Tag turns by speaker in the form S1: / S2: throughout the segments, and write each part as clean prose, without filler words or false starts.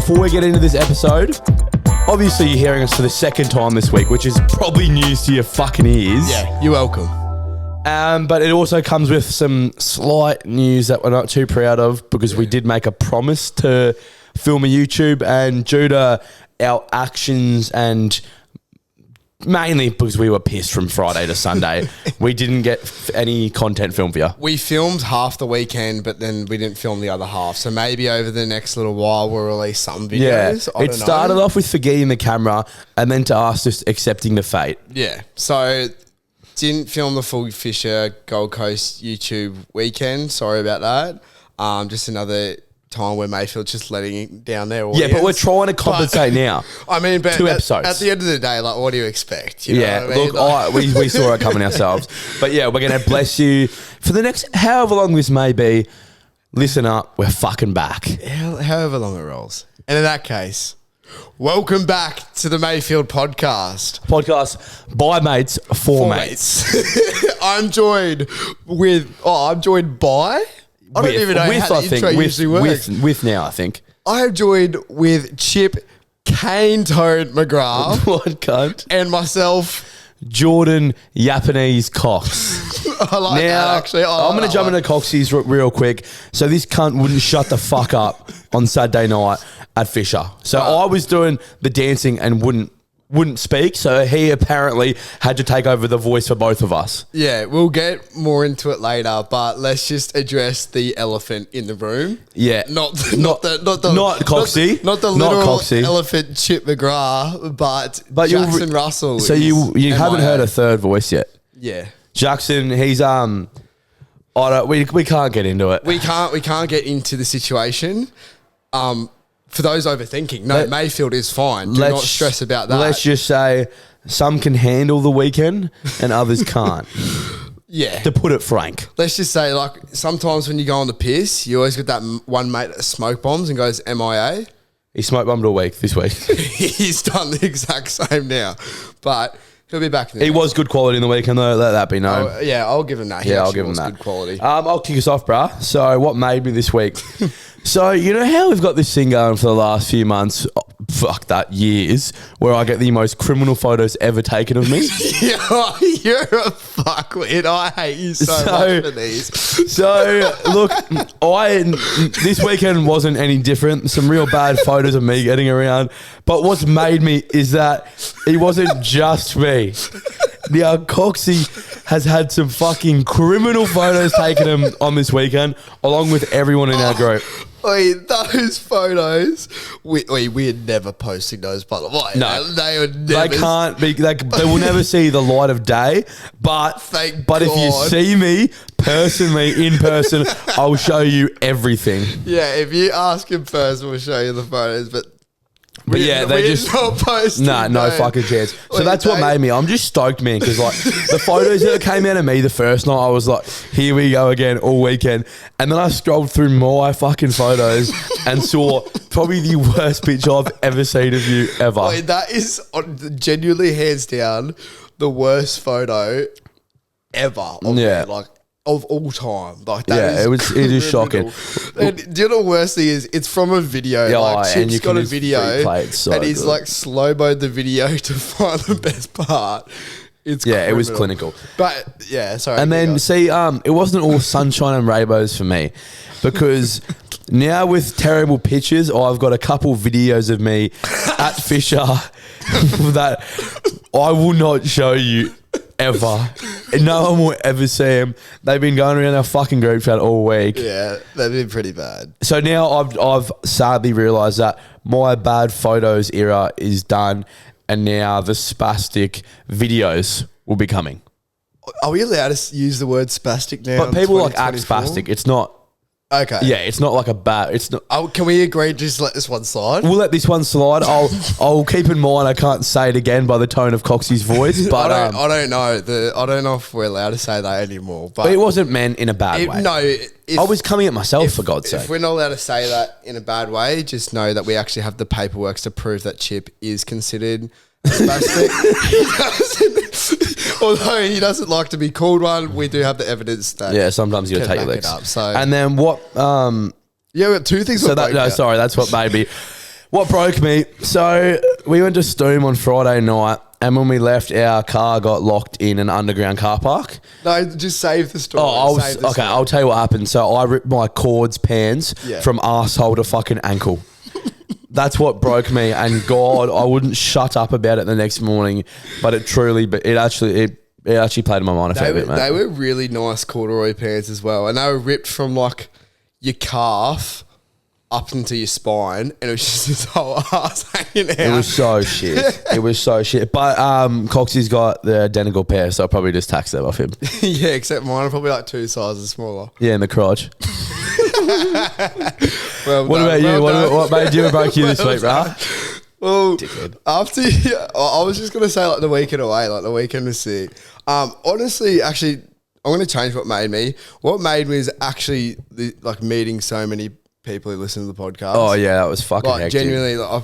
S1: before we get into this episode, obviously you're hearing us for the second time this week, which is probably news to your fucking ears.
S2: Yeah, you're welcome.
S1: But it also comes with some slight news that we're not too proud of because we did make a promise to film a YouTube, and due to our actions and mainly because we were pissed from Friday to Sunday, we didn't get any content filmed for you.
S2: We filmed half the weekend, but then we didn't film the other half. So maybe over the next little while we'll release some videos.
S1: Yeah, it started off with forgetting the camera and then to us just accepting the fate.
S2: Yeah, so didn't film the full Fisher Gold Coast YouTube weekend. Sorry about that. Just another time where Mayfield's just letting down their audience.
S1: Yeah, but we're trying to compensate now.
S2: I mean, but
S1: 2 episodes.
S2: At the end of the day, like, what do you expect? You know what I mean?
S1: Look, we saw it coming ourselves. But yeah, we're going to bless you for the next however long this may be. Listen up, we're fucking back.
S2: However long it rolls. And in that case, welcome back to the Mayfield podcast.
S1: Podcast by mates, for mates.
S2: I'm joined by... I don't even know how the intro usually works.
S1: With now, I think.
S2: I am joined with Chip Cane Toad McGrath.
S1: What cunt?
S2: And myself,
S1: Jordan Japanese Cox.
S2: I like that, actually.
S1: I'm going to jump into Coxie's real quick. So this cunt wouldn't shut the fuck up on Saturday night at Fisher. So I was doing the dancing and wouldn't speak, so he apparently had to take over the voice for both of us.
S2: Yeah, we'll get more into it later, but let's just address the elephant in the room.
S1: Yeah,
S2: not Coxie,
S1: not
S2: the literal
S1: Coxie.
S2: Elephant Chip McGrath, but Jackson Russell.
S1: So you haven't heard a third voice yet?
S2: Yeah,
S1: Jackson. He's we can't get into it.
S2: We can't get into the situation. For those overthinking, Mayfield is fine. Do not stress about that.
S1: Let's just say some can handle the weekend and others can't.
S2: Yeah.
S1: To put it frank.
S2: Let's just say, like, sometimes when you go on the piss, you always get that one mate that smoke bombs and goes MIA.
S1: He smoke bombed all week this week.
S2: He's done the exact same now. But he'll be back.
S1: He was good quality in the weekend, though. Let that be known.
S2: I'll give him that.
S1: I'll give him that.
S2: Good quality.
S1: I'll kick us off, bruh. So what made me this week? So you know how we've got this thing going for the last few months, years, where I get the most criminal photos ever taken of me?
S2: Yeah, you're a fuckwit. I hate you so much for these.
S1: So look, this weekend wasn't any different. Some real bad photos of me getting around. But what's made me is that it wasn't just me. Now, Coxie has had some fucking criminal photos taken on this weekend, along with everyone in our group.
S2: Wait, those photos, we are never posting those, by the way.
S1: No.
S2: They would never.
S1: They can't be, they will never see the light of day, but if you see me personally, in person, I'll show you everything.
S2: Yeah, if you ask in person, we'll show you the photos, but
S1: yeah, they just
S2: not posting.
S1: No fucking chance. So that's what made me. I'm just stoked, man, because like the photos that came out of me the first night, I was like, here we go again all weekend. And then I scrolled through my fucking photos and saw probably the worst picture I've ever seen of you ever.
S2: Wait, that is genuinely hands down the worst photo ever of me, like of all time. Like that is
S1: it is shocking.
S2: And do you know the worst thing is? It's from a video.
S1: Yeah,
S2: like Chip's got a video
S1: and
S2: he's like slow-moed the video to find the best part. It's
S1: it was clinical.
S2: But yeah, sorry.
S1: And then it wasn't all sunshine and rainbows for me, because now with terrible pictures, I've got a couple videos of me at Fisher that I will not show you ever. No one will ever see them. They've been going around our fucking group chat all week.
S2: Yeah, they've been pretty bad.
S1: So now I've sadly realised that my bad photos era is done, and now the spastic videos will be coming.
S2: Are we allowed to use the word spastic now?
S1: But people like act spastic. It's not.
S2: Okay.
S1: Yeah, it's not like a bad. It's not.
S2: Oh, can we agree to just let this one slide?
S1: We'll let this one slide. I'll keep in mind I can't say it again by the tone of Coxie's voice. But
S2: I don't know. I don't know if we're allowed to say that anymore. But
S1: it wasn't meant in a bad way.
S2: No,
S1: I was coming at myself, for God's sake.
S2: If we're not allowed to say that in a bad way, just know that we actually have the paperwork to prove that Chip is considered spastic. Although he doesn't like to be called one, we do have the evidence that
S1: sometimes you gotta take your licks.
S2: Up, so.
S1: And then what?
S2: Yeah, we got two things.
S1: So that's what made me. What broke me? So we went to Stoom on Friday night, and when we left, our car got locked in an underground car park.
S2: No, just save the story.
S1: Okay, I'll tell you what happened. So I ripped my cords pants from arsehole to fucking ankle. That's what broke me, and God, I wouldn't shut up about it the next morning. But it actually played in my mind a fair bit, mate.
S2: They were really nice corduroy pants as well, and they were ripped from like your calf up into your spine, and it was just this whole ass hanging out.
S1: It was so shit. It was so shit. But Coxie's got the identical pair, so I'll probably just tax them off him.
S2: Yeah, except mine are probably like 2 sizes smaller.
S1: Yeah, in the crotch.
S2: Well
S1: what
S2: done,
S1: about you? What made you break you this week, bro?
S2: Well,
S1: Dickhead.
S2: after I was just gonna say like the weekend away, like the weekend was sick. Honestly, actually, I'm gonna change what made me. What made me is actually like meeting so many people who listen to the podcast.
S1: Oh yeah, that was fucking
S2: like
S1: hectic.
S2: genuinely. Like,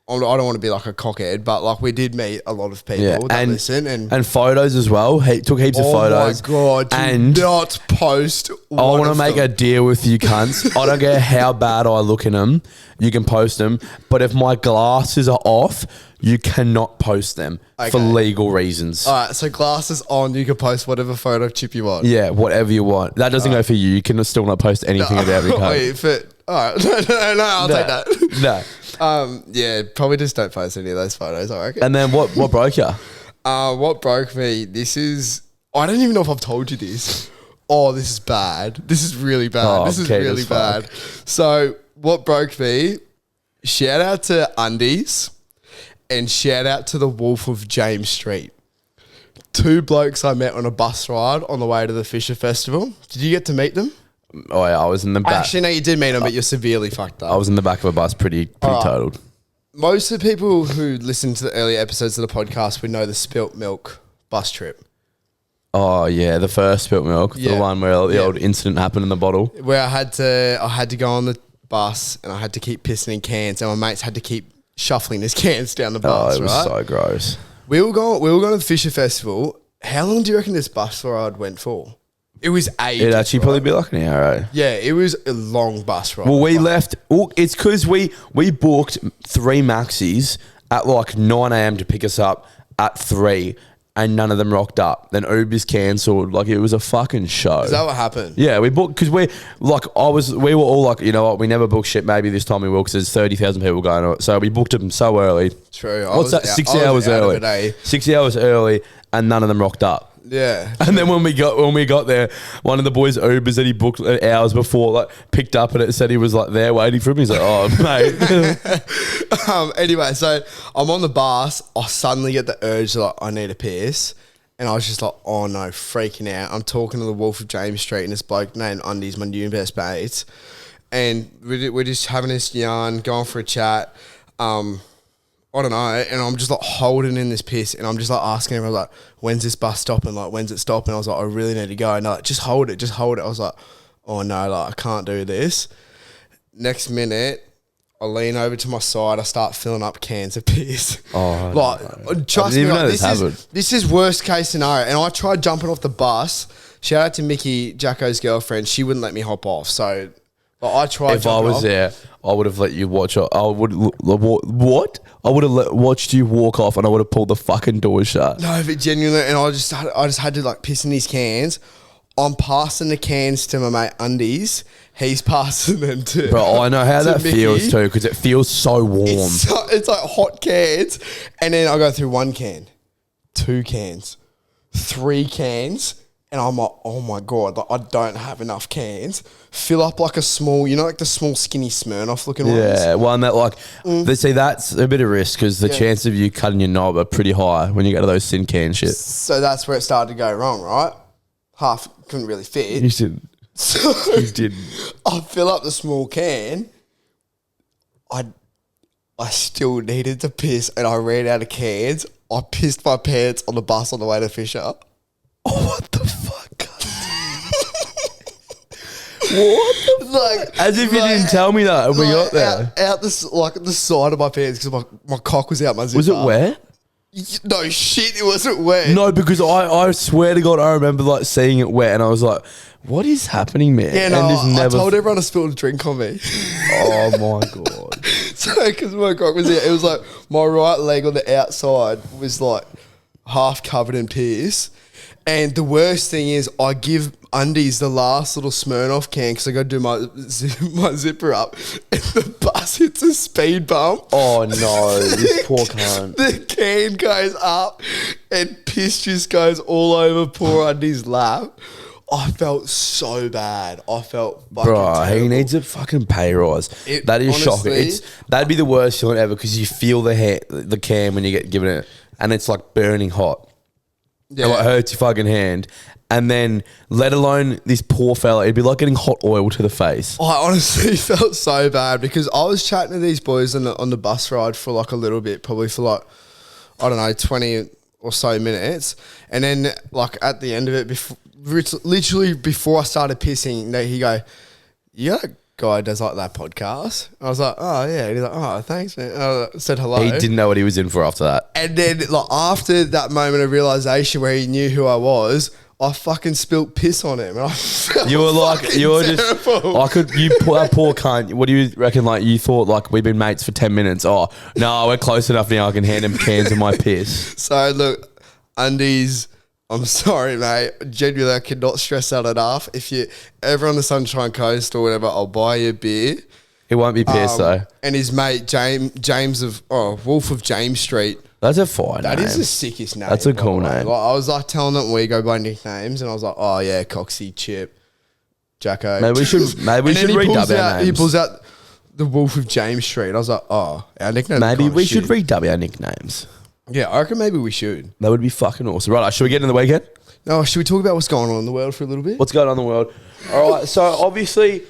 S2: I don't want to be like a cockhead, but like we did meet a lot of people that listen and
S1: photos as well. Took heaps of photos.
S2: Oh my God,
S1: and
S2: do not post.
S1: I want to make a deal with you cunts. I don't care how bad I look in them. You can post them, but if my glasses are off, you cannot post them for legal reasons.
S2: All right, so glasses on, you can post whatever photo chip you want.
S1: Yeah, whatever you want. That doesn't go for you. You can still not post anything about every cunt.
S2: All right, no, I'll take that.
S1: No.
S2: Yeah, probably just don't post any of those photos, I reckon.
S1: And then what broke you?
S2: What broke me, I don't even know if I've told you this. Oh, this is bad. This is really bad. This is really bad. So, what broke me, shout out to Undies and shout out to the Wolf of James Street. 2 blokes I met on a bus ride on the way to the Fisher Festival. Did you get to meet them?
S1: Oh yeah, I was in the back.
S2: Actually, no, you did meet them, but you're severely fucked up.
S1: I was in the back of a bus, pretty totaled.
S2: Most of the people who listen to the earlier episodes of the podcast would know the Spilt Milk bus trip.
S1: Oh yeah, the first spilt milk, the one where the old incident happened in the bottle.
S2: Where I had to go on the bus and I had to keep pissing in cans, and my mates had to keep shuffling his cans down the bus.
S1: It was so gross.
S2: We were going to the Fisher Festival. How long do you reckon this bus ride went for? It was ages.
S1: It'd actually probably be like an hour, right?
S2: Yeah, it was a long bus ride.
S1: Well, we left. Well, it's because we booked 3 maxis at like 9 a.m. to pick us up at 3, and none of them rocked up. Then Uber's cancelled. Like, it was a fucking show.
S2: Is that what happened?
S1: Yeah, we booked because we were all like, you know what, we never book shit. Maybe this time we will because there's 30,000 people going on it. So we booked them so early.
S2: True.
S1: What's that? 6 hours early. 6 hours early, and none of them rocked up.
S2: Yeah.
S1: And then when we got there, one of the boys' Ubers that he booked hours before, like, picked up and it said he was like there waiting for him. He's like, oh mate.
S2: Anyway, so I'm on the bus. I suddenly get the urge like I need a piss, and I was just like, oh no, freaking out. I'm talking to the Wolf of James Street, and this bloke named Undies, my new best mates, and we're just having this yarn, going for a chat. I don't know, and I'm just like holding in this piss, and I'm just like asking everyone like, when's this bus stopping? Like, when's it stopping? I was like, I really need to go. And they're like, just hold it. I was like, oh no, like I can't do this. Next minute, I lean over to my side. I start filling up cans of piss.
S1: Oh,
S2: like, trust me, like, this is worst case scenario. And I tried jumping off the bus. Shout out to Mickey, Jacko's girlfriend. She wouldn't let me hop off. So like, I tried.
S1: If I was there, I would have let you watch. I would what? I would have watched you walk off, and I would have pulled the fucking door shut.
S2: No, but genuinely, and I just had to like piss in these cans. I'm passing the cans to my mate Undies. He's passing them to.
S1: Bro, I know how that
S2: Mickey.
S1: feels too, because it feels so warm.
S2: It's like hot cans, and then I go through 1 can, 2 cans, 3 cans. And I'm like, oh my God, like I don't have enough cans. Fill up like a small, you know, like the small skinny Smirnoff looking ones?
S1: Yeah, one that like, they see that's a bit of risk because the chance of you cutting your knob are pretty high when you go to those thin can shit.
S2: So that's where it started to go wrong, right? Half couldn't really fit.
S1: You didn't.
S2: So
S1: You didn't.
S2: I fill up the small can. I still needed to piss, and I ran out of cans. I pissed my pants on the bus on the way to Fisher.
S1: Oh, what the fuck? What the
S2: like,
S1: As if you didn't tell me that when we got there.
S2: Out the side of my pants because my cock was out my zipper.
S1: Was it wet?
S2: No shit, it wasn't wet.
S1: No, because I swear to God, I remember like seeing it wet, and I was like, "What is happening, man?"
S2: Yeah, no,
S1: and
S2: I told everyone to spill a drink on me.
S1: Oh my God.
S2: So, because my cock was there, it was like my right leg on the outside was like half covered in piss. And the worst thing is, I give undies the last little Smirnoff can because I got to do my zipper up, and the bus hits a speed bump.
S1: Oh no, this poor cunt.
S2: The can goes up, and piss just goes all over poor undies' lap. I felt so bad. I felt fucking
S1: Bro,
S2: terrible.
S1: he needs a fucking pay rise. That is
S2: honestly,
S1: shocking. That'd be the worst feeling ever because you feel the can when you get given it, and it's like burning hot.
S2: Yeah.
S1: It like hurts your fucking hand. And then, let alone this poor fella, it'd be like getting hot oil to the face.
S2: I honestly felt so bad because I was chatting to these boys on the bus ride for like a little bit, probably for like, I don't know, 20 or so minutes. And then like at the end of it, literally before I started pissing, he go, "You got a guy who does like that podcast?" I was like, "Oh yeah." And he's like, "Oh, thanks, man." I said hello.
S1: He didn't know what he was in for after that.
S2: And then like after that moment of realization where he knew who I was, I fucking spilt piss on him. And I felt
S1: You were like, you were
S2: terrible.
S1: just, that poor cunt. What do you reckon? Like, you thought like we've been mates for 10 minutes. Oh, no, we're close enough now. I can hand him cans of my piss.
S2: So look, undies, I'm sorry, mate. Genuinely, I cannot stress that enough. If you ever on the Sunshine Coast or whatever, I'll buy you a beer.
S1: It won't be piss though.
S2: And his mate, James of, Wolf of James Street.
S1: That's a fine
S2: That
S1: name.
S2: is the sickest name.
S1: That's a
S2: by
S1: cool
S2: the way.
S1: name.
S2: Like, I was like telling them we go by nicknames, and I was like, "Oh yeah, Coxie, Chip, Jacko."
S1: Maybe we should
S2: And then he
S1: redub
S2: pulls
S1: our
S2: out-
S1: names.
S2: He pulls out the Wolf of James Street. And I was like, "Oh, our nickname."
S1: Maybe we should redub our nicknames.
S2: Yeah, I reckon maybe we should.
S1: That would be fucking awesome. Right, should we get into the weekend?
S2: No, should we talk about what's going on in the world for a little bit?
S1: What's going on in the world? All right, so obviously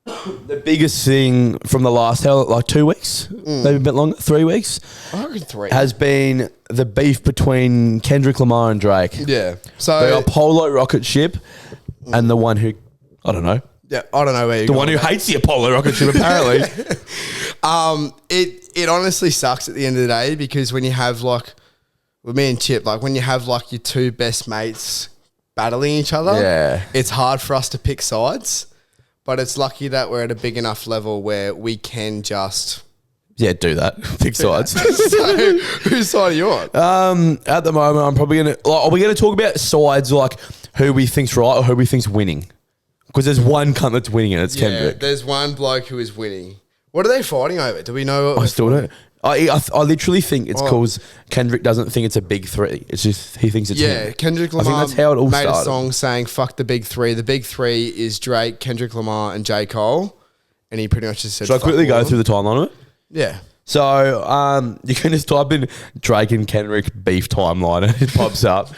S1: the biggest thing from the last, 2 weeks? Maybe a bit longer, 3 weeks?
S2: I reckon 3.
S1: Has been the beef between Kendrick Lamar and Drake.
S2: Yeah.
S1: The
S2: So
S1: Apollo rocket ship and the one who, I don't know,
S2: yeah, I don't know where you're
S1: the
S2: going
S1: one who
S2: with that.
S1: hates the Apollo rocket ship apparently.
S2: It honestly sucks at the end of the day because when you have like, with me and Chip, like when you have like your two best mates battling each other,
S1: Yeah.
S2: it's hard for us to pick sides. But it's lucky that we're at a big enough level where we can just.
S1: Yeah, do that. Pick sides.
S2: So, whose side are you on?
S1: At the moment, I'm probably going to... Are we going to talk about sides like who we think's right or who we think's winning? Because there's one cunt that's winning and it's Kendrick.
S2: There's one bloke who is winning. What are they fighting over? Do we know? What
S1: I still don't. I literally think it's
S2: Oh.
S1: because Kendrick doesn't think it's a big three. It's just he thinks it's
S2: Yeah,
S1: him.
S2: Kendrick
S1: I
S2: Lamar
S1: think that's how it all
S2: made
S1: started.
S2: a song saying "fuck the big three." The big three is Drake, Kendrick Lamar, and J. Cole, and he pretty much just said.
S1: Should I
S2: "Fuck
S1: quickly
S2: all
S1: go
S2: of them."
S1: through the timeline of it?
S2: Yeah.
S1: So you can just type in Drake and Kendrick beef timeline and it pops up.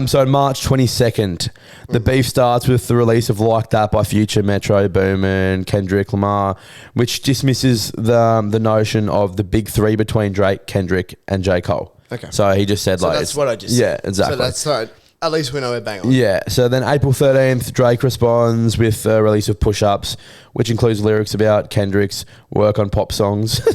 S1: So March 22nd, the beef starts with the release of Like That by Future, Metro Boomin, Kendrick Lamar, which dismisses the notion of the big three between Drake, Kendrick, and J. Cole.
S2: Okay.
S1: So he just said
S2: So
S1: like...
S2: that's
S1: it's-
S2: what I just
S1: Yeah,
S2: said.
S1: exactly.
S2: So that's at least we know we're bang on.
S1: Yeah, so then April 13th, Drake responds with a release of Push Ups, which includes lyrics about Kendrick's work on pop songs.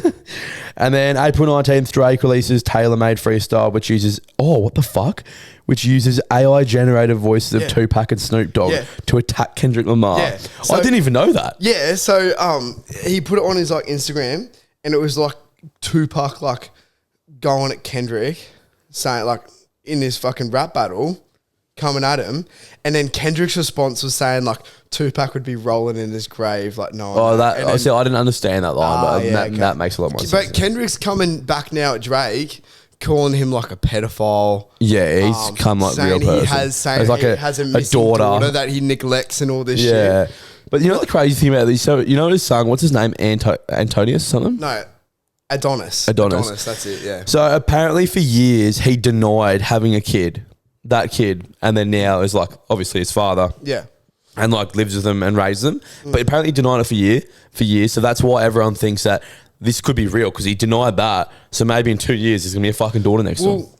S1: And then April 19th, Drake releases Tailor Made Freestyle, which uses, what the fuck? Which uses AI generated voices of
S2: Yeah.
S1: Tupac and Snoop Dogg
S2: Yeah.
S1: to attack Kendrick Lamar.
S2: Yeah.
S1: I
S2: So-
S1: didn't even know that.
S2: Yeah, so he put it on his like Instagram, and it was like Tupac like going at Kendrick, saying like in this fucking rap battle, coming at him, and then Kendrick's response was saying like Tupac would be rolling in his grave, like no.
S1: Oh,
S2: And
S1: that
S2: then-
S1: see, I didn't understand that line, but
S2: yeah,
S1: that,
S2: okay.
S1: that makes a lot more sense.
S2: But Kendrick's coming back now at Drake, calling him like a pedophile.
S1: Yeah, he's come like
S2: saying
S1: real person.
S2: He has saying
S1: He's like
S2: he
S1: a,
S2: has a
S1: a
S2: missing
S1: daughter.
S2: daughter that he neglects and all this
S1: Yeah.
S2: shit.
S1: But you know what the crazy thing about this? So you know his song, what's his name? Antonius something?
S2: No, Adonis.
S1: Adonis.
S2: That's it. Yeah.
S1: So apparently for years he denied having a kid, that kid, and then now is like obviously his father
S2: Yeah.
S1: and like lives with them and raises them. But apparently he denied it for years. So that's why everyone thinks that this could be real because he denied that. So maybe in 2 years there's gonna be a fucking daughter next to him.
S2: Well,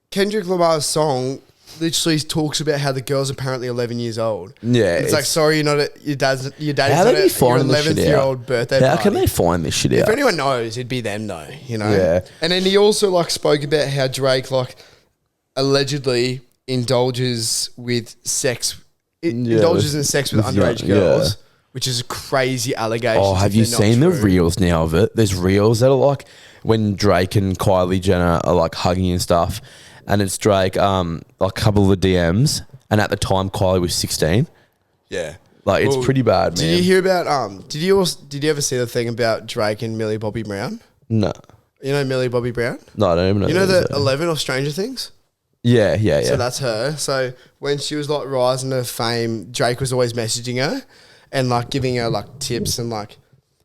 S2: Kendrick Lamar's song literally talks about how the girl's apparently 11 years old.
S1: Yeah,
S2: It's like,
S1: it's-
S2: sorry, you're not at your dad's
S1: How
S2: not
S1: they be
S2: at your
S1: finding this shit
S2: 11th-year-old
S1: out?
S2: birthday
S1: How
S2: party.
S1: can they find this shit
S2: If
S1: out?
S2: anyone knows, it'd be them though, you know?
S1: Yeah.
S2: And then he also like spoke about how Drake like allegedly indulges with sex, indulges in sex with
S1: With
S2: underage
S1: young-
S2: girls. which is a crazy allegation.
S1: Oh, have you seen the reels now of it? There's reels that are like when Drake and Kylie Jenner are like hugging and stuff, and it's Drake, like a couple of the DMs, and at the time Kylie was 16.
S2: Yeah.
S1: Like, it's pretty bad, man.
S2: Did you hear about, did you ever see the thing about Drake and Millie Bobby Brown?
S1: No.
S2: You know Millie Bobby Brown?
S1: No, I don't even know.
S2: You know the 11 of Stranger Things?
S1: Yeah.
S2: So that's her. So when she was like rising to fame, Drake was always messaging her and like giving her like tips and like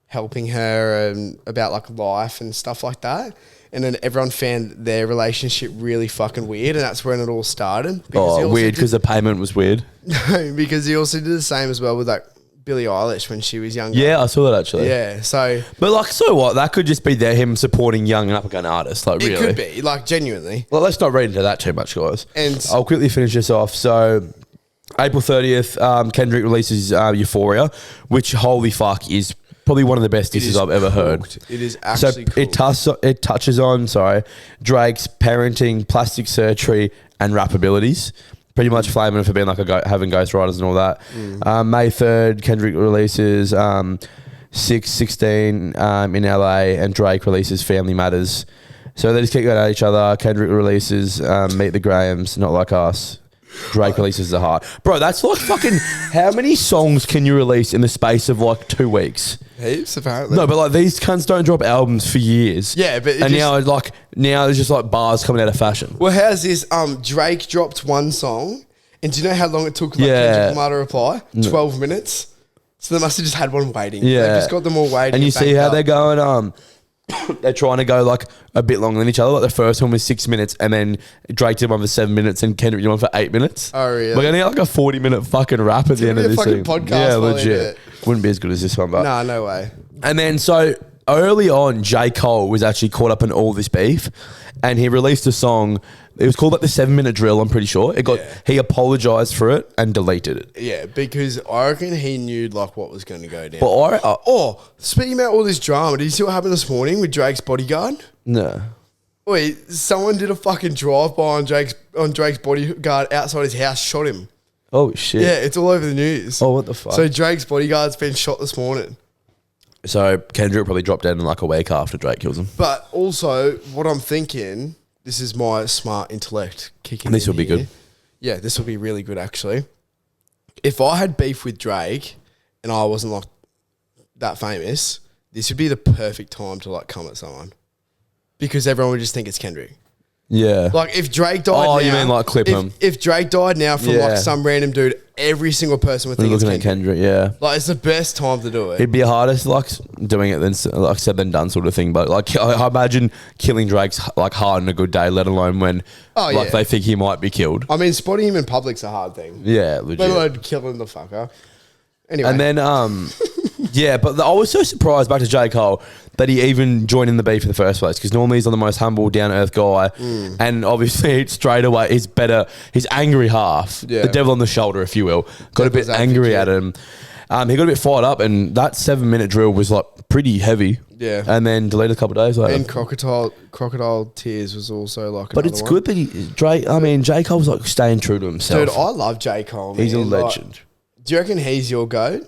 S2: helping her and about like life and stuff like that. And then everyone found their relationship really fucking weird, and that's when it all started.
S1: Oh, weird because the payment was weird.
S2: No, because he also did the same as well with like Billie Eilish when she was younger.
S1: Yeah, I saw that actually.
S2: Yeah, so
S1: but like, so what? That could just be him supporting young and up and coming artists. Like, really,
S2: it could be like genuinely.
S1: Well, let's not read into that too much, guys.
S2: And
S1: I'll quickly finish this off. So, April 30th, Kendrick releases Euphoria, which holy fuck is probably one of the best disses I've ever heard.
S2: It is actually
S1: cool. It touches on Drake's parenting, plastic surgery, and rap abilities. Pretty much flaming him for being like having ghostwriters and all that. May 3rd, Kendrick releases 616 in LA, and Drake releases Family Matters. So they just keep going at each other. Kendrick releases Meet the Grahams, Not Like Us. Drake releases The Heart. Bro, that's like fucking... How many songs can you release in the space of like 2 weeks?
S2: Heaps, apparently.
S1: No, but like these cunts don't drop albums for years.
S2: Yeah, but
S1: now there's just like bars coming out of fashion.
S2: Well, how's this? Drake dropped one song, and do you know how long it took Kendrick Lamar to reply? 12 minutes. So they must have just had one waiting.
S1: Yeah.
S2: They've just got them all waiting.
S1: And you see how they're going, they're trying to go like a bit longer than each other. Like the first one was 6 minutes, and then Drake did one for 7 minutes, and Kendrick did one for 8 minutes.
S2: Oh, really?
S1: We're gonna get like a 40-minute fucking rap at the end of this thing.
S2: Podcast,
S1: yeah, legit. Wouldn't be as good as this one, but
S2: nah, no way.
S1: And then so early on, J. Cole was actually caught up in all this beef, and he released a song. It was called like the 7-minute drill. I'm pretty sure He apologized for it and deleted it.
S2: Yeah, because I reckon he knew like what was going to go down.
S1: But
S2: speaking about all this drama, did you see what happened this morning with Drake's bodyguard?
S1: No.
S2: Wait, someone did a fucking drive-by on Drake's bodyguard outside his house, shot him.
S1: Oh shit!
S2: Yeah, it's all over the news.
S1: Oh, what the fuck?
S2: So Drake's bodyguard's been shot this morning.
S1: So Kendrick probably dropped dead in like a week after Drake kills him.
S2: But also, what I'm thinking, this is my smart intellect kicking in.
S1: This will be good.
S2: Yeah, this will be really good actually. If I had beef with Drake and I wasn't like that famous, this would be the perfect time to like come at someone. Because everyone would just think it's Kendrick.
S1: Yeah.
S2: Like if Drake died now...
S1: Oh, you mean like clip him?
S2: If Drake died now from like some random dude, every single person would think it's Kendrick.
S1: Yeah.
S2: Like it's the best time to do it.
S1: It'd be hardest like doing it than like said than done sort of thing. But like I imagine killing Drake's like hard on a good day, let alone when they think he might be killed.
S2: I mean, spotting him in public's a hard thing.
S1: Yeah, legit.
S2: Let alone killing the fucker. Anyway.
S1: And then but I was so surprised back to J. Cole that he even joined in the beef in the first place, because normally he's the most humble, down-to-earth guy, and obviously straight away his angry half, the devil on the shoulder, if you will, got a bit angry at him. He got a bit fired up, and that 7-minute drill was like pretty heavy.
S2: Yeah,
S1: and then deleted a couple of days later.
S2: And crocodile tears was also like.
S1: But it's good that J. Cole's like staying true to himself.
S2: Dude, I love J. Cole.
S1: He's a legend.
S2: Like, do you reckon he's your GOAT?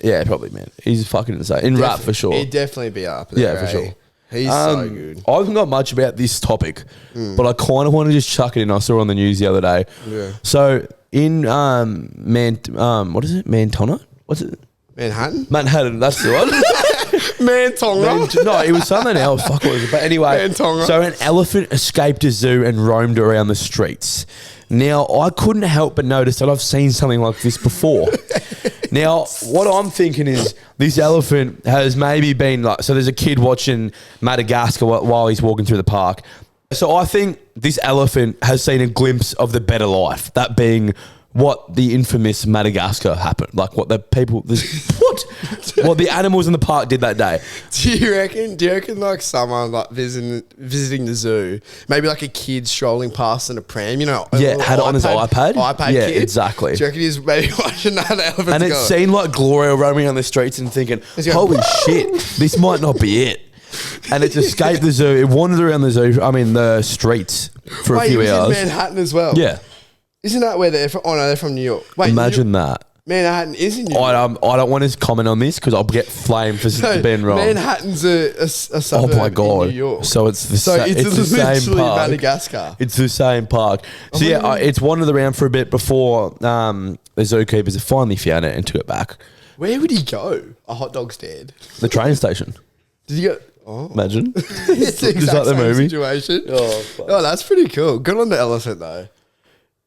S1: Yeah, probably, man. He's fucking insane. In rap, for sure.
S2: He'd definitely be up there.
S1: Yeah, for sure.
S2: He's so good.
S1: I haven't got much about this topic, but I kind of want to just chuck it in. I saw it on the news the other day.
S2: Yeah.
S1: So in what is it? Mantona? What's it? Manhattan. That's the one.
S2: Mantonga?
S1: No, it was something else. Fuck, what was it? But anyway,
S2: Mantonga.
S1: So an elephant escaped a zoo and roamed around the streets. Now, I couldn't help but notice that I've seen something like this before. Now, what I'm thinking is this elephant has maybe been like... So there's a kid watching Madagascar while he's walking through the park. So I think this elephant has seen a glimpse of the better life, that being what the infamous Madagascar happened. Like what the people... what the animals in the park did that day.
S2: Do you reckon like someone like visiting the zoo, maybe like a kid strolling past in a pram, you know?
S1: Yeah, had it on his iPad.
S2: Yeah,
S1: kid? Exactly.
S2: Do you reckon he's maybe watching that elephant?
S1: And it's seen like Gloria roaming on the streets and thinking, holy shit, this might not be it. And it's escaped the zoo. It wandered around the streets for a few hours.
S2: In Manhattan as well.
S1: Yeah.
S2: Isn't that where they're from? Oh no, they're from New York. Wait,
S1: imagine that.
S2: Manhattan is in New York.
S1: I don't want to comment on this because I'll get flamed for being wrong.
S2: Manhattan's a suburb
S1: Oh my god!
S2: in New York.
S1: So it's the same park.
S2: Madagascar.
S1: It's the same park. So it's wandered around for a bit before the zookeepers have finally found it and took it back.
S2: Where would he go? A hot dog stand.
S1: The train station.
S2: Did he go? Oh.
S1: Imagine.
S2: It's the
S1: Is
S2: exact
S1: that the
S2: same
S1: movie?
S2: situation.
S1: Oh, fuck.
S2: Oh, that's pretty cool. Good on the elephant though.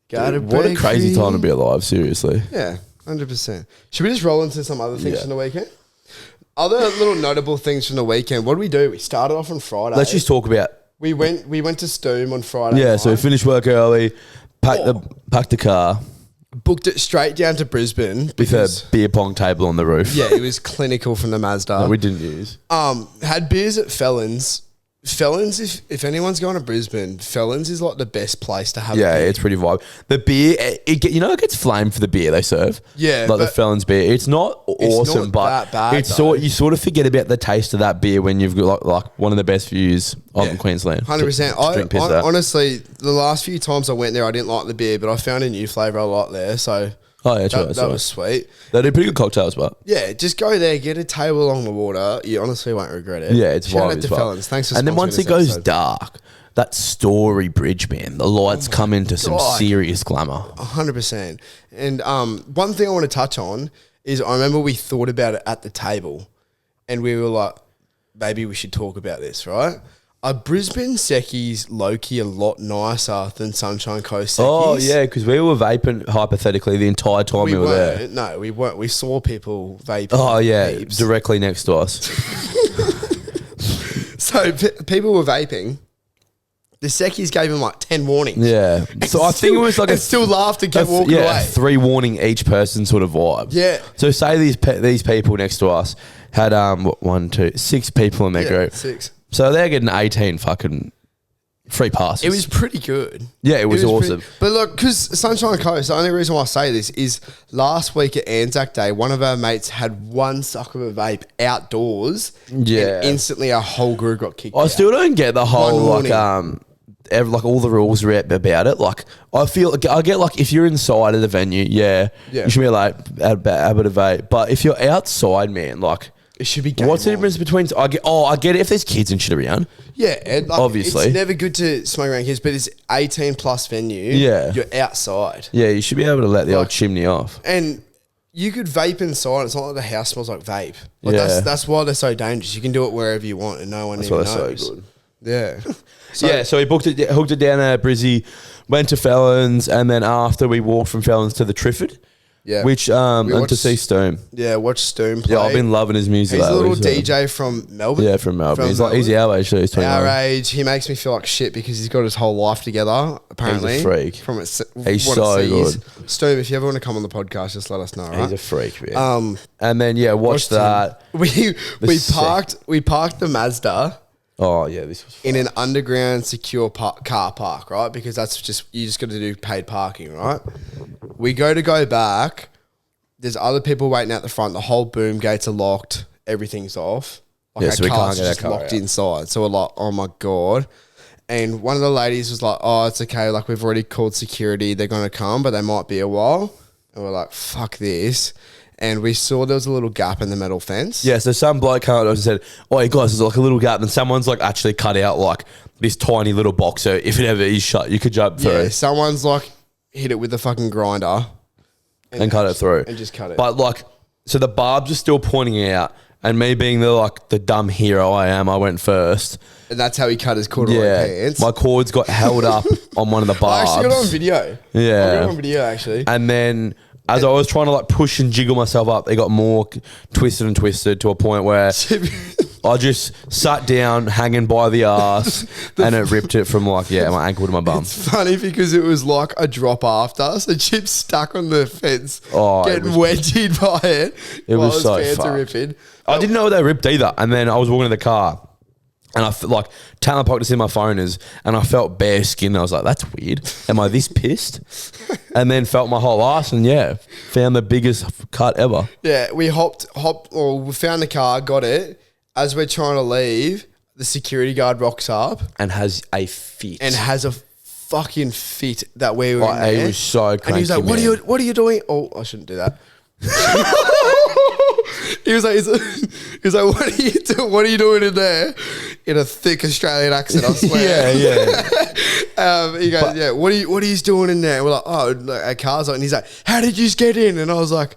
S1: Dude, what a crazy time to be alive. Seriously.
S2: Yeah, 100%. Should we just roll into some other things
S1: Yeah.
S2: from the weekend? Other little notable things from the weekend. What did we do? We started off on Friday.
S1: Let's just talk about.
S2: We went to Stoom on Friday.
S1: Yeah.
S2: night.
S1: So we finished work early. Packed the car
S2: Booked it straight down to Brisbane
S1: with
S2: because
S1: a beer pong table on the roof.
S2: yeah, it was clinical from the Mazda.
S1: That we didn't use.
S2: Had beers at Felons. Felons, if anyone's going to Brisbane, Felons is like the best place to have.
S1: Yeah,
S2: a beer.
S1: it's pretty vibe. The beer, it gets flamed for the beer they serve.
S2: Yeah,
S1: like the
S2: but
S1: Felons beer. It's not awesome,
S2: not
S1: but
S2: that bad,
S1: it's
S2: though.
S1: you sort of forget about the taste of that beer when you've got like one of the best views in Queensland.
S2: 100%.
S1: Drink piss there.
S2: Honestly, the last few times I went there, I didn't like the beer, but I found a new flavour I like there. So
S1: Oh yeah, true.
S2: that was sweet.
S1: They do pretty good cocktails, but
S2: Yeah, just go there, get a table along the water. You honestly won't regret it.
S1: yeah, it's
S2: Shout
S1: vibe
S2: out
S1: as
S2: to
S1: well.
S2: Felons. Thanks for
S1: And then
S2: sponsoring
S1: once
S2: this
S1: it goes
S2: episode.
S1: dark, that Story Bridge, man, the lights come into some
S2: God.
S1: serious glamour.
S2: 100%. And one thing I want to touch on is I remember we thought about it at the table and we were like, maybe we should talk about this, right? Are Brisbane Secchies low-key a lot nicer than Sunshine Coast Secchies?
S1: Oh yeah, because we were vaping hypothetically the entire time we were there.
S2: weren't. No, we weren't. We saw people vaping.
S1: Oh yeah,
S2: heaps.
S1: directly next to us.
S2: So people were vaping. The Secchies gave them like 10 warnings.
S1: Yeah. So I think it was like
S2: and still laughed and kept walking away.
S1: 3 warning each person sort of vibe.
S2: Yeah.
S1: So say these people next to us had 6 people in their group.
S2: 6.
S1: So they're getting 18 fucking free passes.
S2: It was pretty good.
S1: Yeah, it was awesome.
S2: But look, because Sunshine Coast, the only reason why I say this is last week at Anzac Day, one of our mates had one suck of a vape outdoors.
S1: Yeah.
S2: And instantly our whole group got kicked
S1: I
S2: out.
S1: still don't get the whole
S2: One
S1: like all the rules about it. Like I get like if you're inside of the venue,
S2: Yeah.
S1: you should be like able to vape. But if you're outside, man, like
S2: It should be game
S1: what's the
S2: on.
S1: difference between? I get it if there's kids and shit around.
S2: Yeah, and like,
S1: Obviously.
S2: it's never good to smoke around kids, but it's 18 plus venue.
S1: Yeah.
S2: You're outside.
S1: Yeah, you should be able to let the old
S2: Like-
S1: chimney off.
S2: And you could vape inside. It's not like the house smells like vape. Like
S1: Yeah.
S2: that's why they're so dangerous. You can do it wherever you want and no one
S1: That's
S2: even
S1: why
S2: knows.
S1: they're so good.
S2: Yeah.
S1: So we hooked it down at Brizzy, went to Felons, and then after we walked from Felons to the Trifford,
S2: Yeah.
S1: which and to
S2: watched-
S1: see Stoom.
S2: Yeah, watch Stoom play.
S1: Yeah, I've been loving his music.
S2: He's a
S1: lately,
S2: little
S1: so-
S2: DJ from Melbourne.
S1: Yeah, from Melbourne. He's our age, so he's 29.
S2: Our age. He makes me feel like shit because he's got his whole life together, apparently.
S1: He's a freak.
S2: From
S1: He's
S2: what
S1: so
S2: it sees.
S1: good.
S2: Stoom, if you ever want to come on the podcast, just let us know, right?
S1: He's a freak, man. And then watched
S2: him.
S1: that.
S2: We
S1: sick.
S2: parked the Mazda
S1: Oh yeah, this was
S2: in an underground secure car park, right? Because that's you just got to do paid parking, right? We go back. There's other people waiting out the front. The whole boom gates are locked. Everything's off. Like
S1: Yeah,
S2: our
S1: so we can't
S2: cars
S1: get
S2: are
S1: our
S2: just
S1: car
S2: locked
S1: out.
S2: inside. So we're like, oh my God. And one of the ladies was like, oh, it's okay. Like we've already called security. They're going to come, but they might be a while. And we're like, fuck this. And we saw there was a little gap in the metal fence.
S1: Yeah, so some bloke came up and said, "Oh, hey guys, there's like a little gap," and someone's like actually cut out like this tiny little box, so if it ever is shut, you could jump through
S2: Yeah, someone's like hit it with a fucking grinder.
S1: and cut it through,
S2: And just cut it.
S1: But like, so the barbs are still pointing out, and me being the dumb hero I am, I went first.
S2: And that's how he cut his corduroy
S1: Yeah,
S2: pants.
S1: my cords got held up on one of the
S2: I
S1: barbs.
S2: actually got it on video.
S1: Yeah.
S2: I got it on video, actually.
S1: And then as I was trying to like push and jiggle myself up, they got more twisted and twisted to a point where I just sat down hanging by the arse and it ripped it from my ankle to my bum.
S2: It's funny because it was like a drop after. So Chip's stuck on the fence,
S1: Oh, it
S2: getting
S1: was-
S2: wedgied by it.
S1: It
S2: while
S1: was
S2: his
S1: so
S2: pants are
S1: fucked.
S2: ripping.
S1: I didn't know they ripped either. And then I was walking to the car and I like talent pocket to see my phone is, and I felt bare skin. I was like, that's weird. Am I this pissed? And then felt my whole ass and found the biggest cut ever.
S2: Yeah, we we found the car, got it. As we're trying to leave, the security guard rocks up
S1: And has a fit.
S2: and has a fucking fit that we were in
S1: He
S2: there.
S1: was so cranky,
S2: And he was like,
S1: man.
S2: what are you doing? Oh, I shouldn't do that. He was like, what are you doing in there? In a thick Australian accent, I swear. He goes, what are you doing in there? We're like, our car's on. And he's like, how did you get in? And I was like,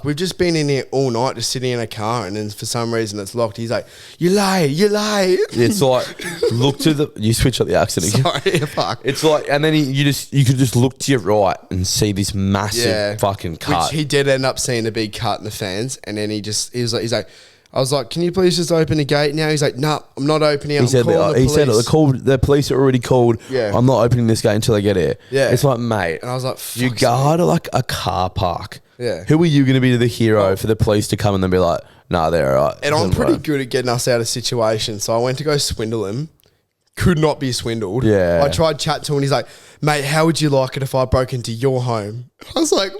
S2: we've just been in here all night, just sitting in a car, and then for some reason it's locked. He's like, you lie.
S1: It's like, you switch up the accent again.
S2: Sorry, fuck.
S1: It's like, and then you could just look to your right and see this massive fucking cut.
S2: Which he did end up seeing a big cut in the fence, and then he's like, I was like, can you please just open the gate now? He's like, no, I'm not opening it. He said
S1: the police are already called.
S2: Yeah.
S1: I'm not opening this gate until they get here.
S2: Yeah.
S1: It's like, mate.
S2: And I was like,
S1: you guard like a car park.
S2: Yeah.
S1: Who are you going to be the hero for the police to come and then be like, nah, they're all right.
S2: And I'm pretty good at getting us out of situations. So I went to go swindle him. Could not be swindled.
S1: Yeah.
S2: I tried chat to him and he's like, mate, how would you like it if I broke into your home? I was like,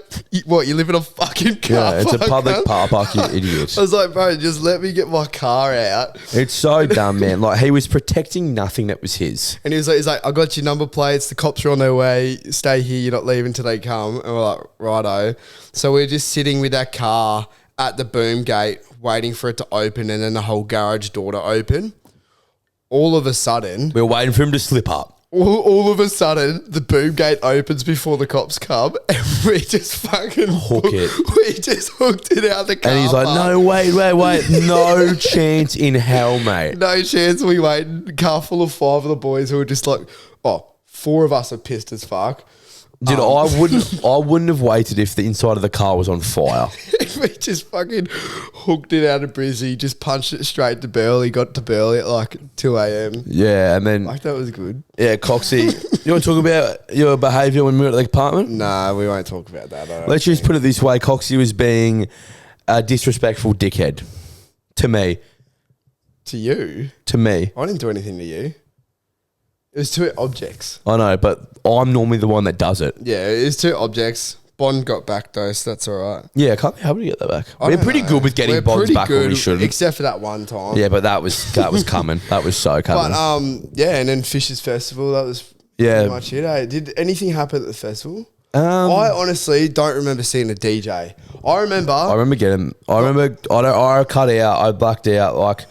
S2: what, you live in a fucking car
S1: Yeah, it's
S2: park,
S1: a public car park, you idiot.
S2: I was like, bro, just let me get my car out.
S1: It's so dumb, man. Like, he was protecting nothing that was his.
S2: And he's like, I got your number plates. The cops are on their way. Stay here. You're not leaving till they come. And we're like, righto. So we're just sitting with that car at the boom gate, waiting for it to open and then the whole garage door to open. All of a sudden,
S1: We were waiting for him to slip up.
S2: all of a sudden, the boom gate opens before the cops come, and we just fucking
S1: Hook it.
S2: We just hooked it out the car.
S1: And he's like,
S2: park.
S1: no, wait. No chance in hell, mate.
S2: No chance. We wait. Car full of 5 of the boys who were just like, 4 of us are pissed as fuck.
S1: Dude, I wouldn't have waited if the inside of the car was on fire.
S2: We just fucking hooked it out of Brizzy, just punched it straight to Burley, got to Burley at like 2 a.m.
S1: Yeah, and then...
S2: Like, that was good.
S1: Yeah, Coxie. You want to talk about your behaviour when we were at the apartment?
S2: Nah, we won't talk about that.
S1: Let's just put it this way. Coxie was being a disrespectful dickhead. To me.
S2: To you?
S1: To me.
S2: I didn't do anything to you. It was 2 objects.
S1: I know, but I'm normally the one that does it.
S2: Yeah, it was 2 objects. Bond got back though, so that's all right.
S1: Yeah, can't be able to get that back.
S2: I
S1: We're
S2: don't
S1: pretty
S2: know.
S1: good with getting
S2: We're
S1: bonds
S2: pretty
S1: back when we
S2: good,
S1: shouldn't.
S2: except for that one time.
S1: Yeah, but that was coming. That was so coming.
S2: But and then Fishers Festival, that was pretty much it. Eh? Did anything happen at the festival? I honestly don't remember seeing a DJ. I remember I cut out. I blacked out like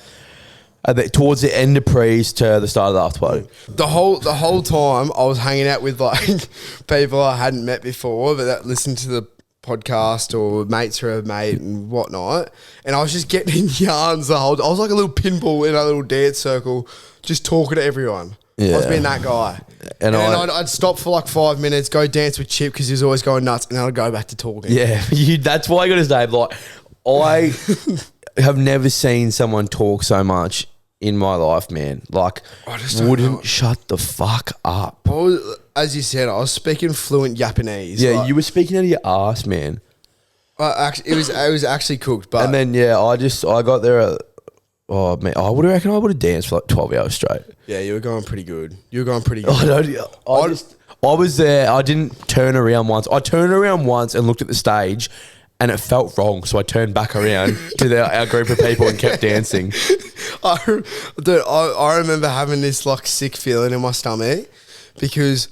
S2: towards the end of pre's to the start of the after party. The whole time I was hanging out with like people I hadn't met before, but that listened to the podcast or mates who have made and whatnot, and I was just getting in yarns the whole. I was like a little pinball in a little dance circle, just talking to everyone.
S1: Yeah.
S2: I was being that guy, and then I'd stop for like 5 minutes, go dance with Chip because he was always going nuts, and then I'd go back to talking.
S1: Yeah, that's why I got his name. Like, I have never seen someone talk so much in my life, man. Like,
S2: I just don't
S1: wouldn't
S2: know.
S1: shut the fuck up.
S2: As you said, I was speaking fluent Japanese.
S1: Yeah,
S2: like,
S1: you were speaking out of your ass, man.
S2: it was actually cooked, but
S1: And then I got there at, oh man, I would reckon I would have danced for like 12 hours straight.
S2: yeah, you were going pretty good. You were going pretty good.
S1: I was there. I didn't turn around once. I turned around once and looked at the stage, and it felt wrong. So I turned back around to our group of people and kept dancing.
S2: I remember having this like sick feeling in my stomach because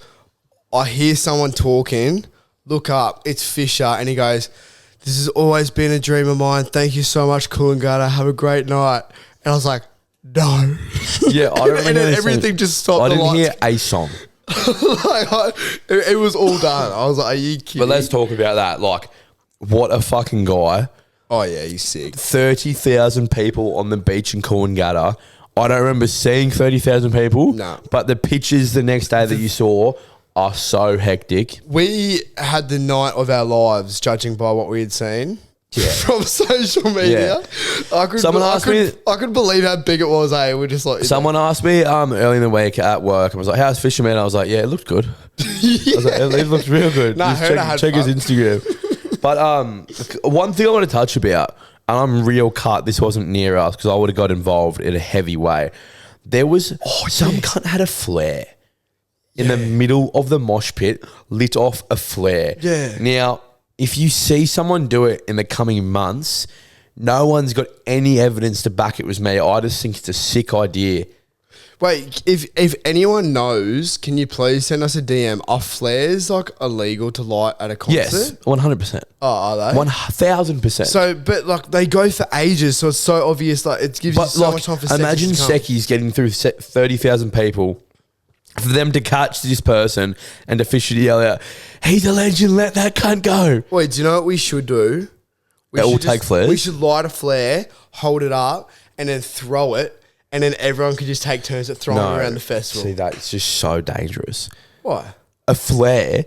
S2: I hear someone talking, look up, it's Fisher, and he goes, "This has always been a dream of mine. Thank you so much, Coolangatta. Have a great night." And I was like, no.
S1: Yeah, I don't
S2: And then everything just stopped.
S1: I
S2: the
S1: didn't hear
S2: lights.
S1: a song.
S2: It was all done. I was like, are you kidding?
S1: But let's talk about that. Like, what a fucking guy.
S2: Oh yeah, he's sick.
S1: 30,000 people on the beach in Coolangatta. I don't remember seeing 30,000 people.
S2: No.
S1: But the pictures the next day that you saw are so hectic.
S2: We had the night of our lives, judging by what we had seen.
S1: Yeah.
S2: From social media.
S1: Yeah.
S2: I could believe how big it was, eh? We're just like...
S1: Someone asked me early in the week at work, and was like, "How's Fisherman?" I was like, "Yeah, it looked good." I was like, "It looked real good."
S2: Nah,
S1: Just check his Instagram. But one thing I want to touch about, and I'm real cut, this wasn't near us because I would have got involved in a heavy way. There was some cunt had a flare in the middle of the mosh pit, lit off a flare.
S2: Yeah.
S1: Now, if you see someone do it in the coming months, no one's got any evidence to back it was me. I just think it's a sick idea.
S2: Wait, if anyone knows, can you please send us a DM? Are flares like illegal to light at a concert?
S1: Yes, 100%.
S2: Oh, are they?
S1: 1,000%.
S2: So, but like they go for ages, so it's so obvious. Like it gives you so much time for
S1: imagine
S2: Secchies to come.
S1: Secchies getting through 30,000 people for them to catch this person and officially yell out, "He's a legend, let that cunt go."
S2: Wait, do you know what we should do? We
S1: All
S2: should
S1: take flares?
S2: We should light a flare, hold it up, and then throw it, and then everyone could just take turns at throwing it around the festival.
S1: See, that's just so dangerous.
S2: What?
S1: A flare,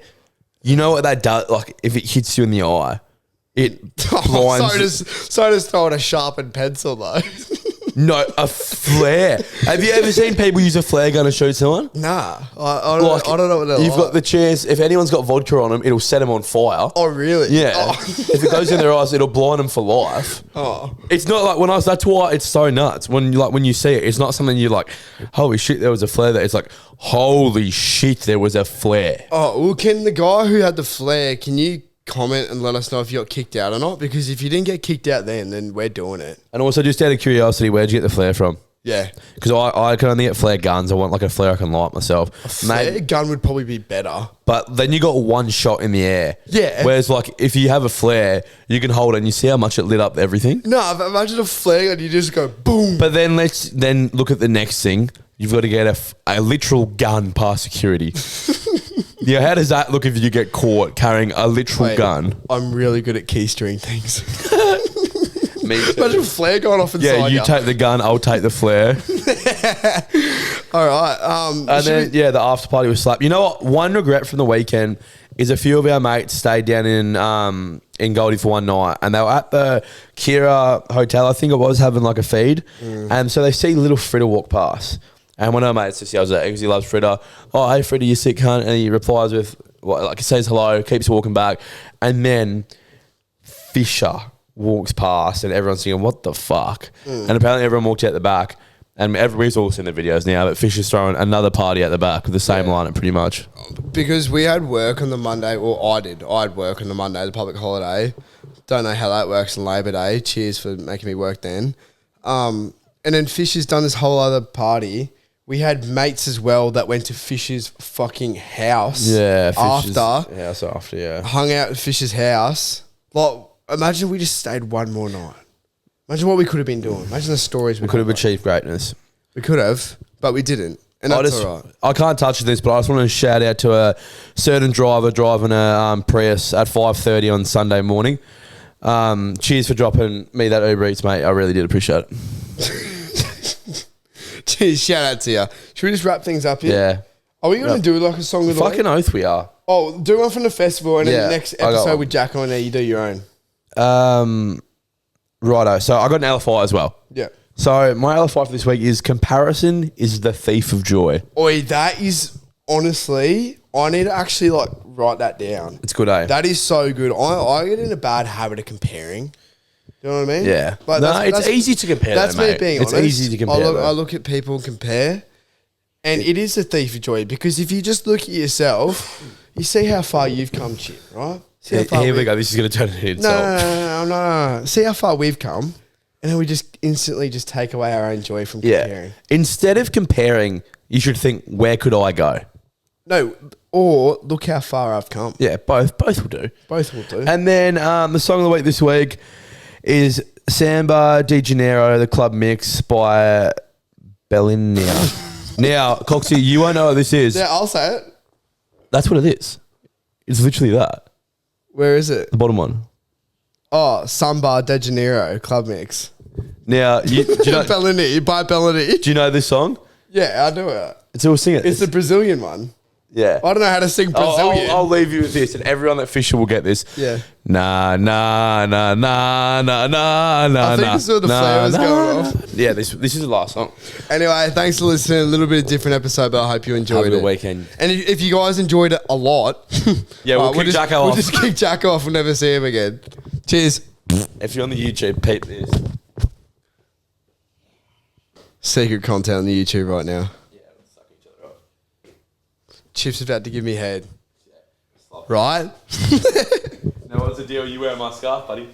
S1: you know what that does? Like, if it hits you in the eye, it blinds.
S2: So does throwing a sharpened pencil though.
S1: No, a flare. Have you ever seen people use a flare gun to shoot someone?
S2: Nah, I don't know what they're
S1: You've got the chance, if anyone's got vodka on them, it'll set them on fire.
S2: Oh, really?
S1: Yeah.
S2: Oh.
S1: If it goes in their eyes, it'll blind them for life.
S2: Oh.
S1: It's not like that's why it's so nuts. When you see it, it's not something you're like, holy shit, there was a flare there. It's like, holy shit, there was a flare.
S2: Oh, well, can the guy who had the flare, can you comment and let us know if you got kicked out or not? Because if you didn't get kicked out then we're doing it.
S1: And also, just out of curiosity, where'd you get the flare from?
S2: Yeah.
S1: Because I can only get flare guns. I want like a flare I can light myself.
S2: A flare gun would probably be better.
S1: But then you got one shot in the air.
S2: Yeah.
S1: Whereas like if you have a flare, you can hold it and you see how much it lit up everything.
S2: No, but imagine a flare gun, you just go boom.
S1: But then let's look at the next thing. You've got to get a literal gun past security. Yeah, how does that look if you get caught carrying a literal gun?
S2: I'm really good at keystring things.
S1: Me too.
S2: Imagine a flare going off inside.
S1: Yeah, you take the gun, I'll take the flare.
S2: All right.
S1: And then, the after party was slap. You know what? One regret from the weekend is a few of our mates stayed down in Goldie for one night, and they were at the Kira Hotel, I think it was, having like a feed. And so they see little Fritter walk past. And one of our mates just yells at because he loves Fritter. "Oh, hey, Fritter, you sick cunt." And he replies with, he says hello, keeps walking back. And then Fisher walks past and everyone's thinking, what the fuck? And apparently everyone walked out the back. And everybody's all seen the videos now, but Fisher's throwing another party at the back with the same lineup pretty much.
S2: Because we had work on the Monday, or I did. I had work on the Monday, the public holiday. Don't know how that works on Labor Day. Cheers for making me work then. And then Fisher's done this whole other party. We had mates as well that went to Fisher's fucking house.
S1: Yeah,
S2: Fisher's
S1: after, yeah.
S2: Hung out at Fisher's house. Like, imagine we just stayed one more night. Imagine what we could have been doing. Imagine the stories
S1: we could have achieved greatness.
S2: We could have, but we didn't. And that's all right.
S1: I can't touch this, but I just want to shout out to a certain driver driving a Prius at 5:30 on Sunday morning. Cheers for dropping me that Uber Eats, mate. I really did appreciate it.
S2: Cheers, shout out to you. Should we just wrap things up here?
S1: Yeah.
S2: Are we going to do like a song of the
S1: fucking oath we are.
S2: Oh, do one from the festival, and then the next episode with Jack on there, you do your own.
S1: Righto. So I got an LFI as well.
S2: Yeah.
S1: So my LFI for this week is comparison is the thief of joy.
S2: Oi, that is honestly, I need to actually like write that down.
S1: It's good, eh?
S2: That is so good. I get in a bad habit of comparing. You know what I mean?
S1: Yeah.
S2: Like,
S1: it's easy to compare.
S2: That's
S1: though,
S2: me
S1: mate.
S2: being honest.
S1: It's easy to compare.
S2: I look at people and compare, and it is a thief of joy because if you just look at yourself, you see how far you've come, Chip, right? See how far
S1: here we go. This is going to turn into insult.
S2: No. See how far we've come, and then we just instantly just take away our own joy from comparing.
S1: Instead of comparing, you should think, where could I go?
S2: No, or look how far I've come.
S1: Yeah, both will do.
S2: Both will do.
S1: And then the song of the week this week is Samba de Janeiro, the club mix by Bellinia. Now, Coxie, you won't know what this is.
S2: Yeah, I'll say it.
S1: That's what it is. It's literally that.
S2: Where is it?
S1: The bottom one.
S2: Oh, Samba de Janeiro, club mix.
S1: Now, do you know
S2: Bellini, by Bellini.
S1: Do you know this song?
S2: Yeah, I do it.
S1: So we'll sing it.
S2: It's the Brazilian one.
S1: Yeah.
S2: I don't know how to sing Brazilian.
S1: I'll leave you with this, and everyone that Fisher will get this.
S2: Yeah.
S1: Nah, nah, nah, nah, nah, nah, nah.
S2: I think this is where the flare was going off.
S1: Yeah, this is the last song.
S2: Anyway, thanks for listening. A little bit different episode, but I hope you enjoyed it.
S1: Have a good weekend.
S2: And if you guys enjoyed it a lot,
S1: yeah, we'll kick Jacko off.
S2: We'll just kick Jacko off. We'll never see him again. Cheers.
S1: If you're on the YouTube, peep this.
S2: Secret content on the YouTube right now.
S1: Yeah, we'll suck each other off.
S2: Chip's about to give me head. Right?
S1: Now, what's the deal? You wear my scarf, buddy.